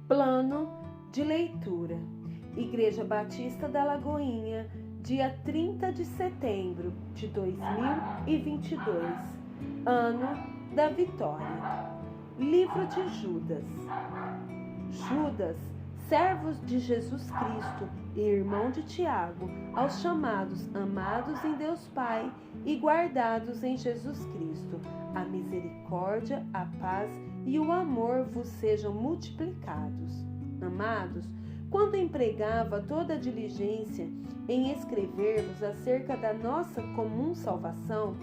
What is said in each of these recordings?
Plano de leitura. Igreja Batista da Lagoinha, dia 30 de setembro de 2022, ano da vitória. Livro de Judas. Judas, servos de Jesus Cristo e irmão de Tiago, aos chamados, amados em Deus Pai e guardados em Jesus Cristo, a misericórdia, a paz e o amor vos sejam multiplicados. Amados, quando empregava toda a diligência em escrever-vos acerca da nossa comum salvação,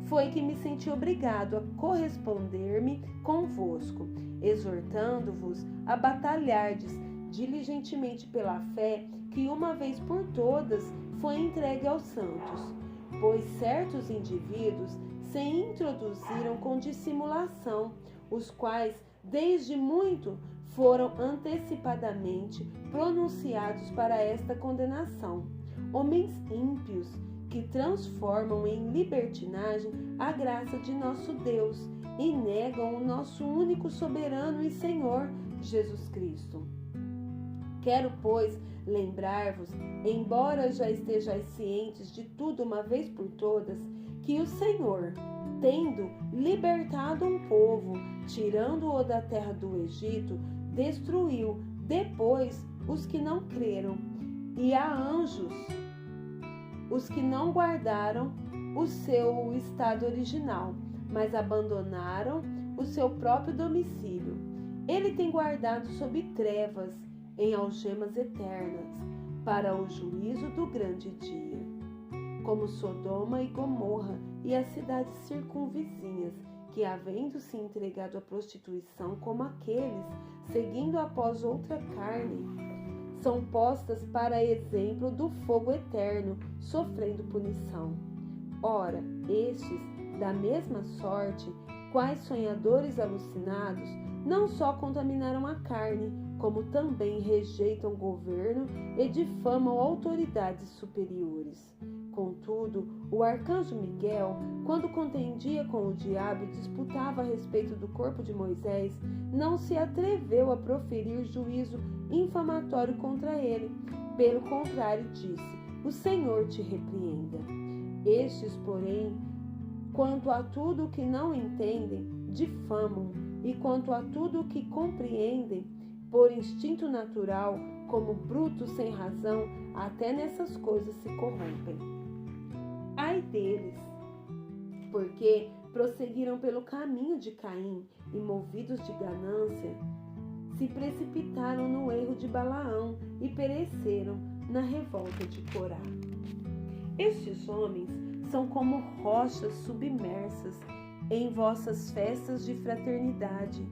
foi que me senti obrigado a corresponder-me convosco, exortando-vos a batalhardes diligentemente pela fé que uma vez por todas foi entregue aos santos, pois certos indivíduos se introduziram com dissimulação, os quais desde muito foram antecipadamente pronunciados para esta condenação. Homens ímpios que transformam em libertinagem a graça de nosso Deus e negam o nosso único soberano e Senhor, Jesus Cristo. Quero, pois, lembrar-vos, embora já estejais cientes de tudo uma vez por todas, que o Senhor, tendo libertado um povo, tirando-o da terra do Egito, destruiu depois os que não creram, e a anjos os que não guardaram o seu estado original, mas abandonaram o seu próprio domicílio. Ele tem guardado sob trevas, em algemas eternas, para o juízo do grande dia, como Sodoma e Gomorra e as cidades circunvizinhas, que, havendo-se entregado à prostituição como aqueles, seguindo após outra carne, são postas para exemplo do fogo eterno, sofrendo punição. Ora, estes, da mesma sorte, quais sonhadores alucinados, não só contaminaram a carne, como também rejeitam o governo e difamam autoridades superiores. Contudo, o arcanjo Miguel, quando contendia com o diabo e disputava a respeito do corpo de Moisés, não se atreveu a proferir juízo infamatório contra ele. Pelo contrário, disse: o Senhor te repreenda. Estes, porém, quanto a tudo o que não entendem, difamam, e quanto a tudo o que compreendem, por instinto natural, como brutos sem razão, até nessas coisas se corrompem. Ai deles, porque prosseguiram pelo caminho de Caim e, movidos de ganância, se precipitaram no erro de Balaão e pereceram na revolta de Corá. Estes homens são como rochas submersas em vossas festas de fraternidade,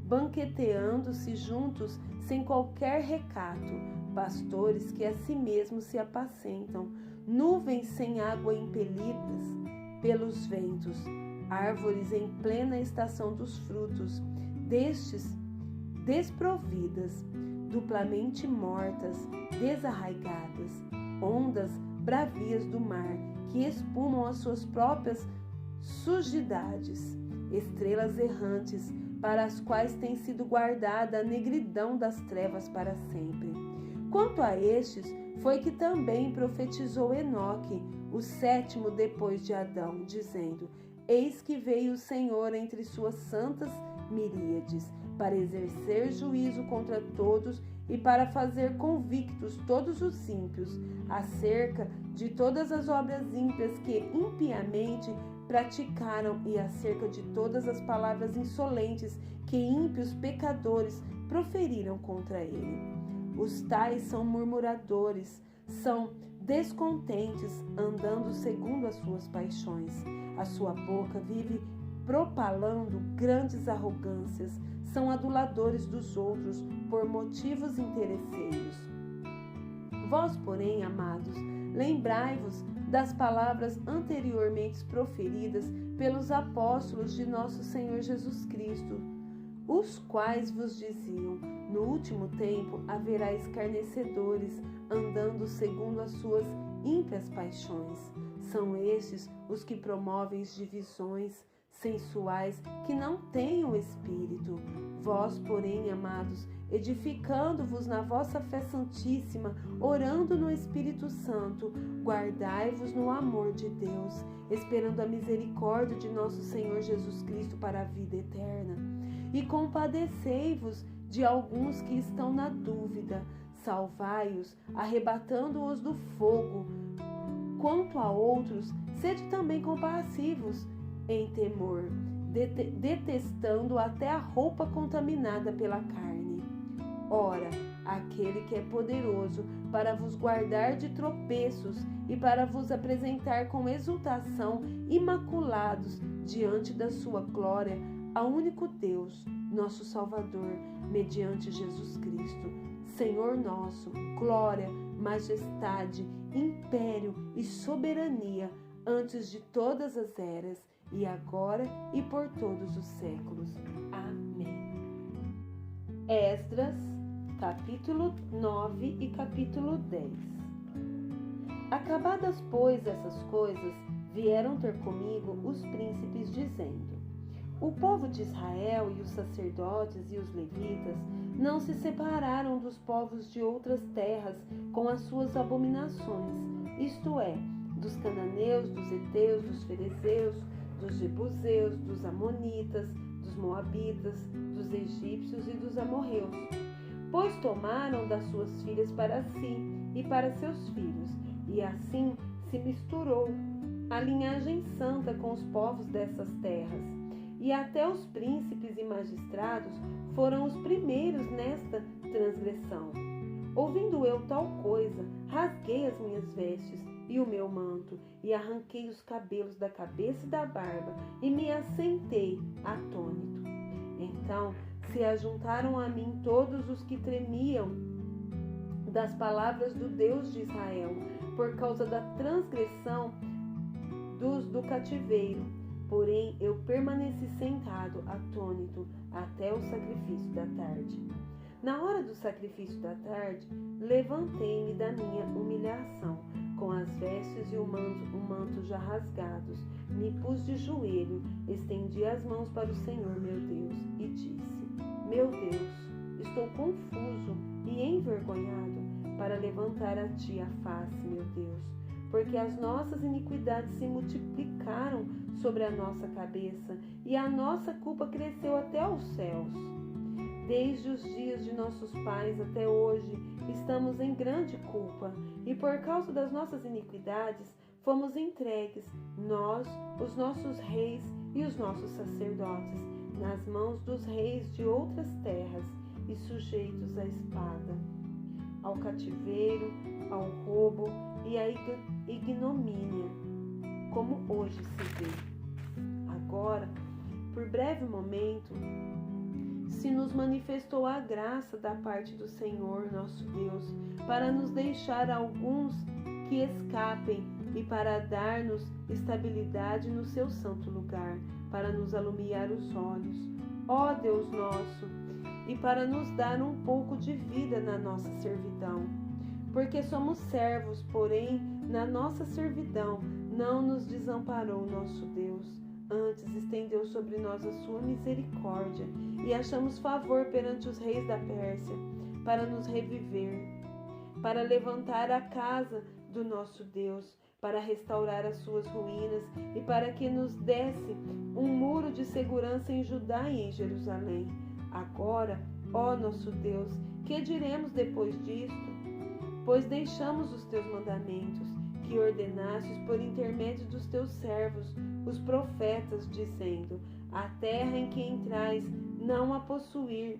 banqueteando-se juntos sem qualquer recato, pastores que a si mesmos se apacentam, nuvens sem água impelidas pelos ventos, árvores em plena estação dos frutos, destes desprovidas, duplamente mortas, desarraigadas, ondas bravias do mar, que espumam as suas próprias sujidades, estrelas errantes, para as quais tem sido guardada a negridão das trevas para sempre. Quanto a estes, foi que também profetizou Enoque, o sétimo depois de Adão, dizendo: eis que veio o Senhor entre suas santas miríades, para exercer juízo contra todos e para fazer convictos todos os ímpios, acerca de todas as obras ímpias que impiamente praticaram e acerca de todas as palavras insolentes que ímpios pecadores proferiram contra ele. Os tais são murmuradores, são descontentes, andando segundo as suas paixões. A sua boca vive propalando grandes arrogâncias, são aduladores dos outros por motivos interesseiros. Vós, porém, amados, lembrai-vos das palavras anteriormente proferidas pelos apóstolos de nosso Senhor Jesus Cristo, os quais vos diziam: no último tempo haverá escarnecedores, andando segundo as suas ímpias paixões. São estes os que promovem divisões, sensuais, que não têm o Espírito. Vós, porém, amados, edificando-vos na vossa fé santíssima, orando no Espírito Santo, guardai-vos no amor de Deus, esperando a misericórdia de nosso Senhor Jesus Cristo para a vida eterna. E compadecei-vos de alguns que estão na dúvida, salvai-os, arrebatando-os do fogo. Quanto a outros, sede também compassivos em temor, detestando até a roupa contaminada pela carne. Ora, aquele que é poderoso para vos guardar de tropeços e para vos apresentar com exultação imaculados diante da sua glória, ao único Deus, nosso Salvador, mediante Jesus Cristo, Senhor nosso, glória, majestade, império e soberania antes de todas as eras, e agora e por todos os séculos. Amém. Esdras, capítulo 9 e capítulo 10. Acabadas, pois, essas coisas, vieram ter comigo os príncipes, dizendo: o povo de Israel e os sacerdotes e os levitas não se separaram dos povos de outras terras com as suas abominações, isto é, dos cananeus, dos heteus, dos ferezeus, dos jebuseus, dos amonitas, dos moabitas, dos egípcios e dos amorreus. Pois tomaram das suas filhas para si e para seus filhos, e assim se misturou a linhagem santa com os povos dessas terras. E até os príncipes e magistrados foram os primeiros nesta transgressão. Ouvindo eu tal coisa, rasguei as minhas vestes e o meu manto, e arranquei os cabelos da cabeça e da barba, e me assentei atônito. Então se ajuntaram a mim todos os que tremiam das palavras do Deus de Israel, por causa da transgressão dos do cativeiro. Porém, eu permaneci sentado, atônito, até o sacrifício da tarde. Na hora do sacrifício da tarde, levantei-me da minha humilhação, com as vestes e o manto já rasgados, me pus de joelho, estendi as mãos para o Senhor meu Deus, e disse: meu Deus, estou confuso e envergonhado para levantar a ti a face, meu Deus, porque as nossas iniquidades se multiplicaram sobre a nossa cabeça, e a nossa culpa cresceu até aos céus. Desde os dias de nossos pais até hoje, estamos em grande culpa, e por causa das nossas iniquidades, fomos entregues, nós, os nossos reis e os nossos sacerdotes, nas mãos dos reis de outras terras, e sujeitos à espada, ao cativeiro, ao roubo e à ignomínia, como hoje se vê. Agora, por breve momento, se nos manifestou a graça da parte do Senhor nosso Deus, para nos deixar alguns que escapem e para dar-nos estabilidade no seu santo lugar, para nos alumiar os olhos, ó Deus nosso, e para nos dar um pouco de vida na nossa servidão. Porque somos servos, porém, na nossa servidão não nos desamparou nosso Deus. Antes estendeu sobre nós a sua misericórdia, e achamos favor perante os reis da Pérsia, para nos reviver, para levantar a casa do nosso Deus, para restaurar as suas ruínas, e para que nos desse um muro de segurança em Judá e em Jerusalém. Agora, ó nosso Deus, que diremos depois disto? Pois deixamos os teus mandamentos, que ordenastes por intermédio dos teus servos, os profetas, dizendo: a terra em que entrais não a possuir.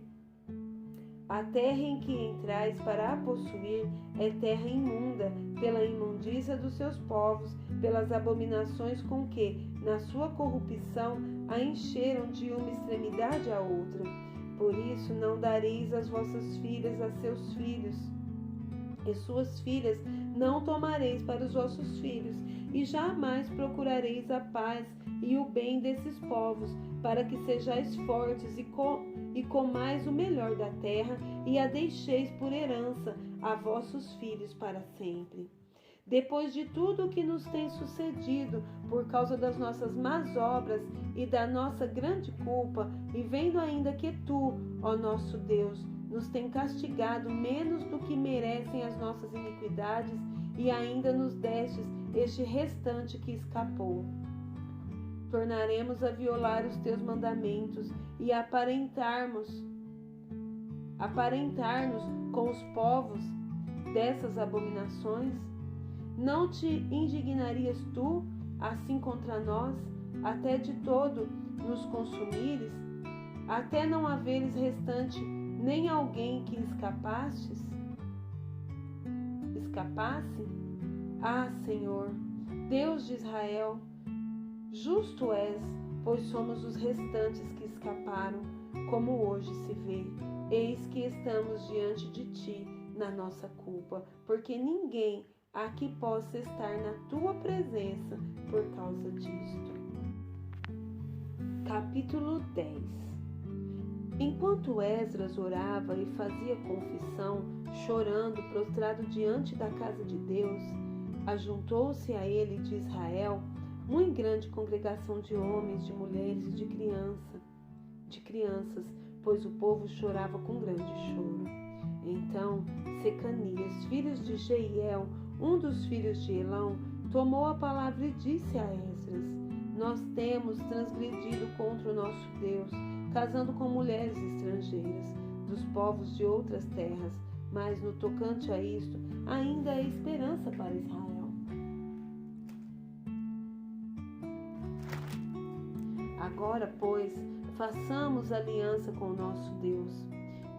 A terra em que entrais para a possuir é terra imunda, pela imundícia dos seus povos, pelas abominações com que, na sua corrupção, a encheram de uma extremidade à outra. Por isso não dareis as vossas filhas a seus filhos, e suas filhas não tomareis para os vossos filhos, e jamais procurareis a paz e o bem desses povos, para que sejais fortes e comais o melhor da terra, e a deixeis por herança a vossos filhos para sempre. depois de tudo o que nos tem sucedido por causa das nossas más obras e da nossa grande culpa, e vendo ainda que tu, ó nosso Deus, nos tem castigado menos do que merecem as nossas iniquidades, e ainda nos destes este restante que escapou. Tornaremos a violar os teus mandamentos e aparentar-nos com os povos dessas abominações? Não te indignarias tu, assim contra nós, até de todo nos consumires, até não haveres restante nem alguém que escapasse? Ah, Senhor, Deus de Israel, justo és, pois somos os restantes que escaparam, como hoje se vê. Eis que estamos diante de ti na nossa culpa, porque ninguém aqui possa estar na tua presença por causa disto. Capítulo 10. Enquanto Esdras orava e fazia confissão, chorando, prostrado diante da casa de Deus, ajuntou-se a ele de Israel muito grande congregação de homens, de mulheres e de crianças, pois o povo chorava com grande choro. Então Secanias, filho de Jeiel, um dos filhos de Elão, tomou a palavra e disse a Esdras: Nós temos transgredido contra o nosso Deus, casando com mulheres estrangeiras, dos povos de outras terras, mas no tocante a isto, ainda há esperança para Israel. Agora, pois, façamos aliança com o nosso Deus,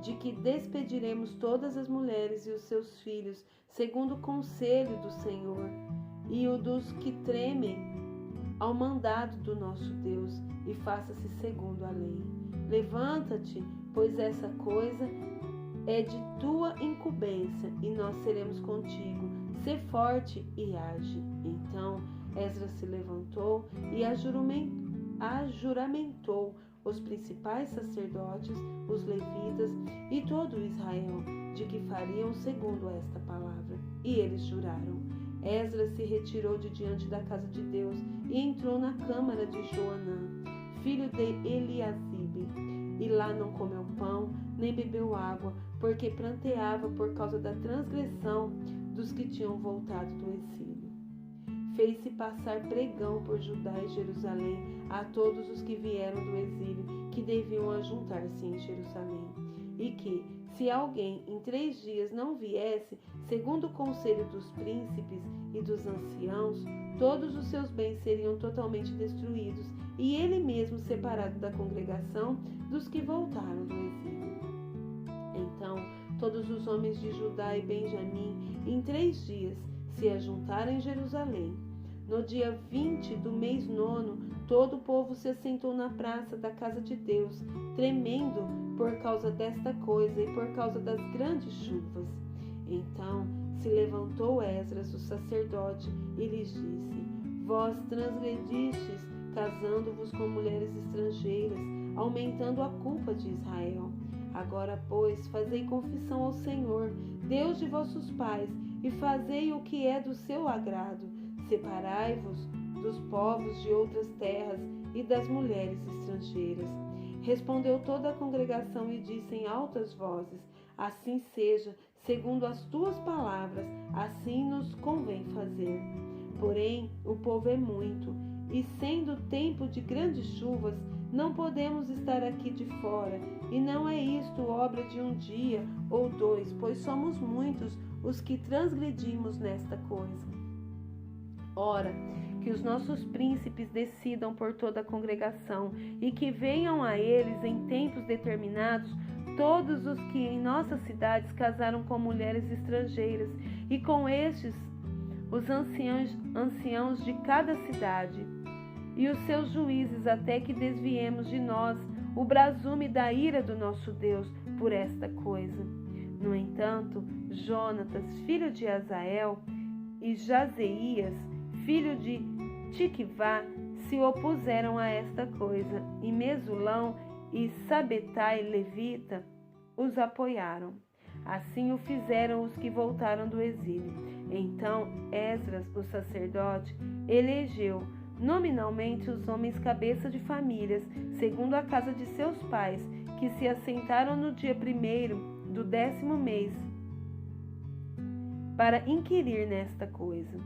de que despediremos todas as mulheres e os seus filhos, segundo o conselho do Senhor, e o dos que tremem ao mandado do nosso Deus, e faça-se segundo a lei. Levanta-te, pois essa coisa é de tua incumbência, e nós seremos contigo. Sê forte e age. Então Esdras se levantou e ajuramentou os principais sacerdotes, os levitas e todo Israel, de que fariam segundo esta palavra. E eles juraram. Esdras se retirou de diante da casa de Deus e entrou na câmara de Joanã, filho de Eliasibe, e lá não comeu pão, nem bebeu água, porque pranteava por causa da transgressão dos que tinham voltado do exílio. Fez-se passar pregão por Judá e Jerusalém a todos os que vieram do exílio, que deviam ajuntar-se em Jerusalém, e que, se alguém em 3 dias não viesse, segundo o conselho dos príncipes e dos anciãos, todos os seus bens seriam totalmente destruídos, e ele mesmo separado da congregação dos que voltaram do exílio. Então todos os homens de Judá e Benjamim, em 3 dias, se ajuntaram em Jerusalém. No dia 20 do mês 9, todo o povo se assentou na praça da casa de Deus, tremendo por causa desta coisa e por causa das grandes chuvas. Então se levantou Esdras, o sacerdote, e lhes disse: Vós transgredistes, casando-vos com mulheres estrangeiras, aumentando a culpa de Israel. Agora, pois, fazei confissão ao Senhor, Deus de vossos pais, e fazei o que é do seu agrado. Separai-vos dos povos de outras terras e das mulheres estrangeiras. Respondeu toda a congregação e disse em altas vozes: Assim seja, segundo as tuas palavras, assim nos convém fazer. Porém, o povo é muito, e sendo tempo de grandes chuvas, não podemos estar aqui de fora, e não é isto obra de um dia ou 2, pois somos muitos os que transgredimos nesta coisa. Ora, que os nossos príncipes decidam por toda a congregação, e que venham a eles em tempos determinados todos os que em nossas cidades casaram com mulheres estrangeiras, e com estes os anciãos de cada cidade, e os seus juízes, até que desviemos de nós o brasume da ira do nosso Deus por esta coisa. No entanto, Jonatas, filho de Azael, e Jazeias, filho de Tiquivá, se opuseram a esta coisa, e Mesulão e Sabetai, levita, os apoiaram. Assim o fizeram os que voltaram do exílio. Então Esdras, o sacerdote, elegeu nominalmente os homens cabeça de famílias, segundo a casa de seus pais, que se assentaram no dia 1º do 10º mês, para inquirir nesta coisa.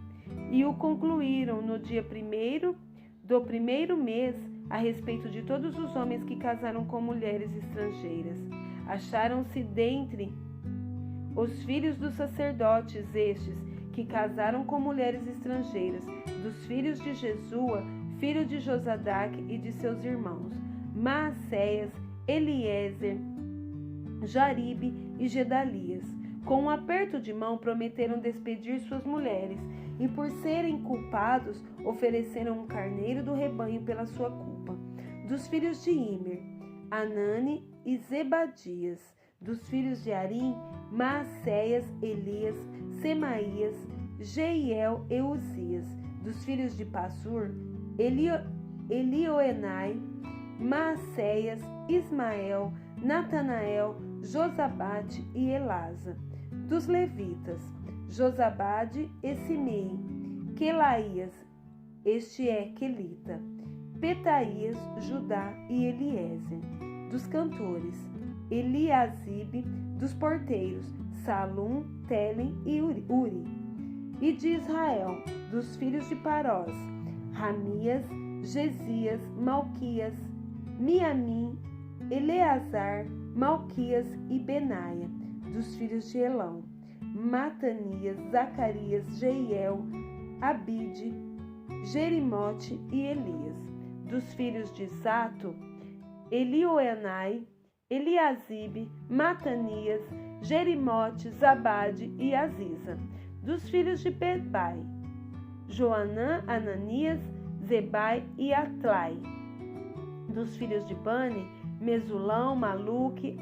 E o concluíram no dia 1º do 1º mês, a respeito de todos os homens que casaram com mulheres estrangeiras. Acharam-se dentre os filhos dos sacerdotes estes, que casaram com mulheres estrangeiras, dos filhos de Jesua, filho de Josadaque e de seus irmãos, Maacéias, Eliezer, Jaribe e Gedalias. Com um aperto de mão prometeram despedir suas mulheres, e por serem culpados, ofereceram um carneiro do rebanho pela sua culpa. Dos filhos de Imer, Anani e Zebadias. Dos filhos de Arim, Maacéias, Elias, Semaías, Jeiel e Uzias. Dos filhos de Passur, Elioenai, Maacéias, Ismael, Natanael, Josabade e Elasa. Dos levitas, Josabade e Simei, Quelaías, este é Quelita, Petaías, Judá e Eliezer. Dos cantores, Eliasibe. Dos porteiros, Salum, Telem e Uri. E de Israel, dos filhos de Parós, Ramias, Gesias, Malquias, Miamim, Eleazar, Malquias e Benaia. Dos filhos de Elão, Matanias, Zacarias, Jeiel, Abide, Jerimote e Elias. Dos filhos de Zato, Elioenai, Eliasibe, Matanias, Jerimote, Zabade e Aziza. Dos filhos de Bebai, Joanã, Ananias, Zebai e Atlai. Dos filhos de Bani, Mesulão, Maluque,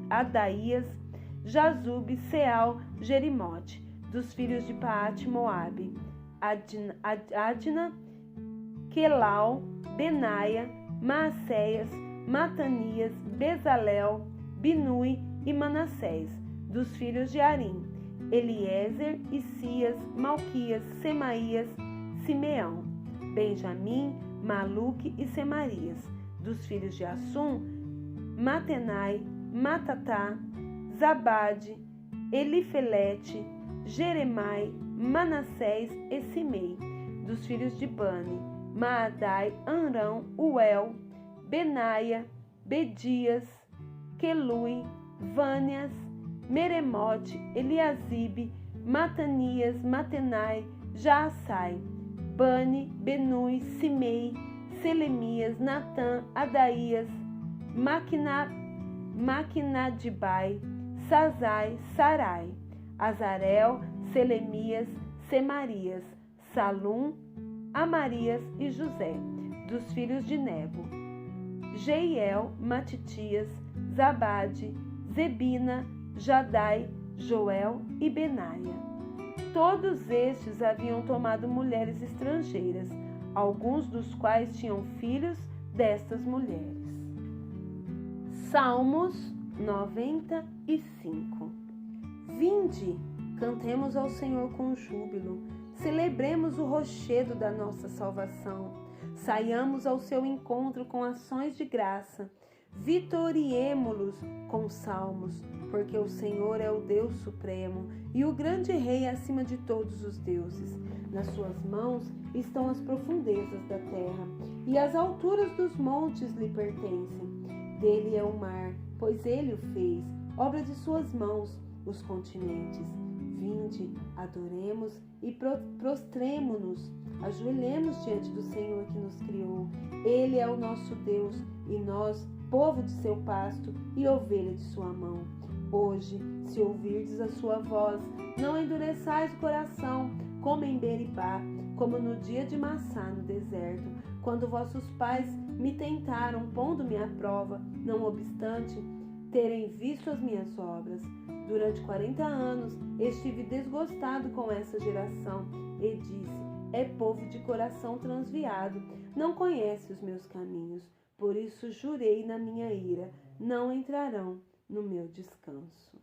Adaías, Jazube, Seal, Jerimote. Dos filhos de Paate, Moabe, Adna, Quelau, Benaia, Maacéias, Matanias, Bezalel, Binui e Manassés. Dos filhos de Arim, Eliezer, Isias, Malquias, Semaías, Simeão, Benjamim, Maluque e Semarias. Dos filhos de Assum, Matenai, Matatá, Zabade, Elifelete, Jeremai, Manassés e Simei. Dos filhos de Bani, Maadai, Anrão, Uel, Benaia, Bedias, Quelui, Vânias, Meremote, Eliasibe, Matanias, Matenai, Jaassai, Bani, Benui, Simei, Selemias, Natã, Adaías, Maquinadibai, Sazai, Sarai, Azarel, Selemias, Semarias, Salum, Amarias e José. Dos filhos de Nebo, Jeiel, Matitias, Zabade, Zebina, Jadai, Joel e Benaia. Todos estes haviam tomado mulheres estrangeiras, alguns dos quais tinham filhos destas mulheres. Salmos 95. Vinde, cantemos ao Senhor com júbilo, celebremos o rochedo da nossa salvação, saiamos ao seu encontro com ações de graça, vitoriemo-los com salmos, porque o Senhor é o Deus supremo e o grande Rei acima de todos os deuses. Nas suas mãos estão as profundezas da terra, e as alturas dos montes lhe pertencem. Dele é o mar, pois ele o fez, obra de suas mãos, os continentes. Vinde, adoremos e prostremo-nos, ajoelhemos diante do Senhor que nos criou. Ele é o nosso Deus, e nós, povo de seu pasto e ovelha de sua mão. Hoje, se ouvirdes a sua voz, não endureçais o coração, como em Beribá, como no dia de Massá no deserto, quando vossos pais me tentaram, pondo-me à prova, não obstante terem visto as minhas obras. Durante 40 anos estive desgostado com essa geração e disse: é povo de coração transviado, não conhece os meus caminhos. Por isso jurei na minha ira, não entrarão no meu descanso.